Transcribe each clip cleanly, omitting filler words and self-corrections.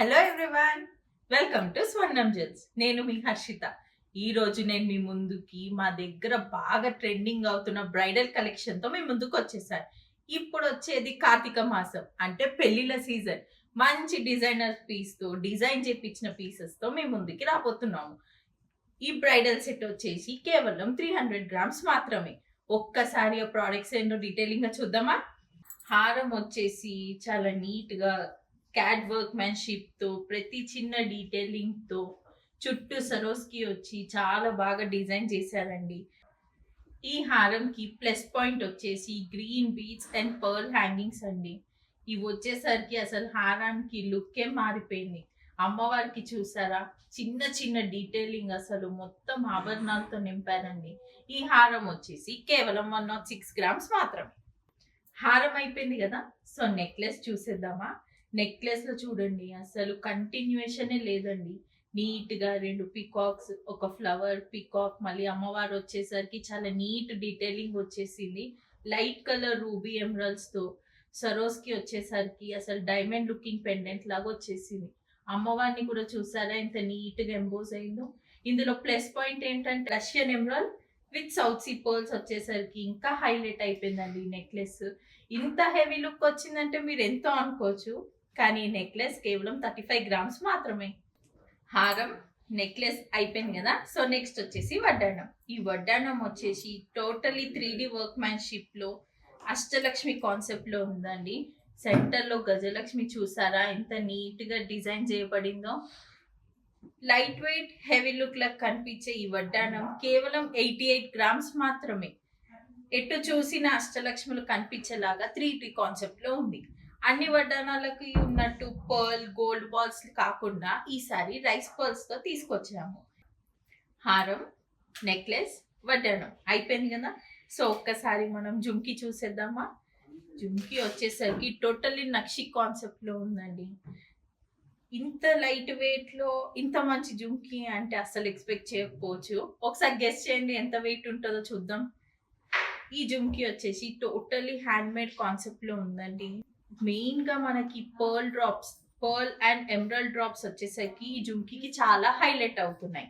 Hello everyone, welcome to స్వర్ణం jewels. నేను మీ హర్షిత. ఈ రోజు నేను మీ ముందుకి మా దగ్గర బాగా ట్రెండింగ్ అవుతున్న బ్రైడల్ కలెక్షన్ తో మీ ముందుకు వచ్చేసాను. ఇప్పుడు వచ్చేది కార్తీక మాసం అంటే పెళ్లిళ్ళ సీజన్. మంచి డిజైనర్ పీస్ తో డిజైన్ చేపించిన పీసెస్ తో మీ ముందుకి రాబోతున్నాము. ఈ బ్రైడల్ సెట్ వచ్చేసి కేవలం 300 గ్రామ్స్ మాత్రమే. ఒక్కసారి ఆ ప్రోడక్ట్స్ ఏంటో డీటెయిలింగ్ గా చూద్దామా? హారం వచ్చేసి చాలా నీట్ గా క్యాట్ వర్క్ మ్యాన్షిప్ తో ప్రతి చిన్న డీటెయిలింగ్ తో చుట్టూ సరోస్కి వచ్చి చాలా బాగా డిజైన్ చేశారండి. ఈ హారంకి ప్లస్ పాయింట్ వచ్చేసి green beads and pearl hangings అండి. ఇవి వచ్చేసరికి అసలు హారానికి లుక్కే మారిపోయింది. అమ్మవారికి చూసారా, చిన్న చిన్న డీటెయిలింగ్ అసలు మొత్తం ఆభరణాలతో నింపారండి. ఈ హారం వచ్చేసి కేవలం 106 గ్రామ్స్ మాత్రమే. హారం అయిపోయింది కదా, సో నెక్లెస్ చూసేద్దామా? నెక్లెస్ లో చూడండి, అసలు కంటిన్యూషనే లేదండి. నీట్ గా రెండు పికాక్స్, ఒక ఫ్లవర్ పికాక్, మళ్ళీ అమ్మవారు వచ్చేసరికి చాలా నీట్ డీటెయిలింగ్ వచ్చేసింది. లైట్ కలర్ రూబీ ఎమరల్డ్స్ తో సరోస్ కి వచ్చేసరికి అసలు డైమండ్ లుకింగ్ పెండెంట్ లాగా వచ్చేసింది. అమ్మవారిని కూడా చూసారా ఎంత నీట్ గా ఎంబోజ్ అయిందో. ఇందులో ప్లస్ పాయింట్ ఏంటంటే Russian emerald with south sea pearls వచ్చేసరికి ఇంకా హైలైట్ అయిపోయిందండి ఈ నెక్లెస్. ఇంత హెవీ లుక్ వచ్చిందంటే మీరు ఎంతో అనుకోవచ్చు, కానీ ఈ నెక్లెస్ కేవలం 35 గ్రామ్స్ మాత్రమే. హారం నెక్లెస్ అయిపోయింది కదా, సో నెక్స్ట్ వచ్చేసి వడ్డాణం. ఈ వడ్డాణం వచ్చేసి టోటలీ 3D వర్క్ మ్యాన్షిప్ లో అష్టలక్ష్మి కాన్సెప్ట్ లో ఉందండి. సెంటర్ లో గజలక్ష్మి చూసారా ఎంత నీట్ గా డిజైన్ చేయబడిందో. లైట్ వెయిట్ హెవీ లుక్ లా కనిపించే ఈ వడ్డాణం కేవలం 88 గ్రామ్స్ మాత్రమే. ఎటు చూసిన అష్టలక్ష్ములు కనిపించేలాగా 3D కాన్సెప్ట్ లో ఉంది. అన్ని వడ్డాణాలకు ఉన్నట్టు పర్ల్ గోల్డ్ బాల్స్ కాకుండా ఈసారి రైస్ పర్ల్స్ తో తీసుకొచ్చాము. హారం నెక్లెస్ వడ్డాణం అయిపోయింది కదా, సో ఒక్కసారి మనం జుమ్కి చూసేద్దామా? జుమ్కి వచ్చేసరికి టోటల్లీ నక్షి కాన్సెప్ట్ లో ఉందండి. ఇంత లైట్ వెయిట్ లో ఇంత మంచి జుమ్కి అంటే అసలు ఎక్స్పెక్ట్ చేయకపోవచ్చు. ఒకసారి గెస్ చేయండి ఎంత వెయిట్ ఉంటుందో చూద్దాం. ఈ జుమ్కి వచ్చేసి టోటల్లీ హ్యాండ్ మేడ్ కాన్సెప్ట్ లో ఉందండి. మెయిన్ గా మనకి పర్ల్ అండ్ ఎమరల్డ్ డ్రాప్స్ వచ్చేసరికి ఈ జుమ్కీకి చాలా హైలైట్ అవుతున్నాయి.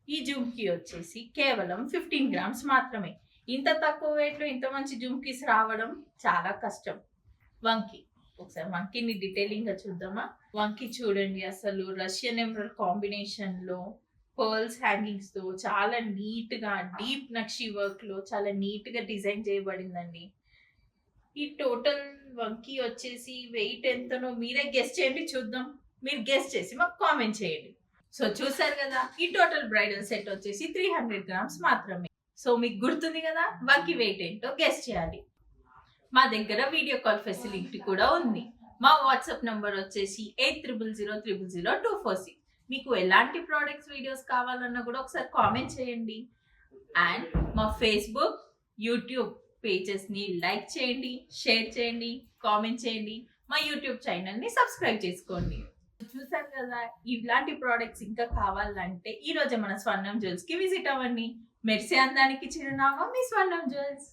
ఈ జుమ్కీ వచ్చేసి కేవలం 15 గ్రామ్స్ మాత్రమే. ఇంత తక్కువ వెయిట్ లో ఇంత మంచి జుమ్కీస్ రావడం చాలా కష్టం. వంకీ, ఒకసారి వంకీని డీటెయిలింగ్ గా చూద్దామా? వంకీ చూడండి, అసలు రష్యన్ ఎమరల్డ్ కాంబినేషన్ లో పర్ల్స్ హ్యాంగింగ్స్ తో చాలా నీట్ గా డీప్ నక్షి వర్క్ లో చాలా నీట్ గా డిజైన్ చేయబడిందండి. ఈ టోటల్ వంకీ వచ్చేసి వెయిట్ ఎంతనో మీరే గెస్ చేయండి చూద్దాం. మీరు గెస్ చేసి మాకు కామెంట్ చేయండి. సో చూసారు కదా, ఈ టోటల్ బ్రైడల్ సెట్ వచ్చేసి 300 గ్రామ్స్ మాత్రమే. సో మీకు గుర్తుంది కదా వంకీ వెయిట్ ఏంటో గెస్ చేయాలి. మా దగ్గర వీడియో కాల్ ఫెసిలిటీ కూడా ఉంది. మా వాట్సాప్ నంబర్ వచ్చేసి 8000000246. మీకు ఎలాంటి ప్రోడక్ట్స్ వీడియోస్ కావాలన్నా కూడా ఒకసారి కామెంట్ చేయండి. అండ్ మా ఫేస్బుక్ యూట్యూబ్ పేజెస్ని లైక్ చేయండి, షేర్ చేయండి, కామెంట్ చేయండి. మా యూట్యూబ్ ఛానల్ని సబ్స్క్రైబ్ చేసుకోండి. చూసారు కదా, ఇలాంటి ప్రోడక్ట్స్ ఇంకా కావాలంటే ఈ రోజే మన స్వర్ణం జ్యువెల్స్కి విజిట్ అవ్వండి. మెరిసే అందానికి చిరునామా మీ స్వర్ణం జ్యువెల్స్.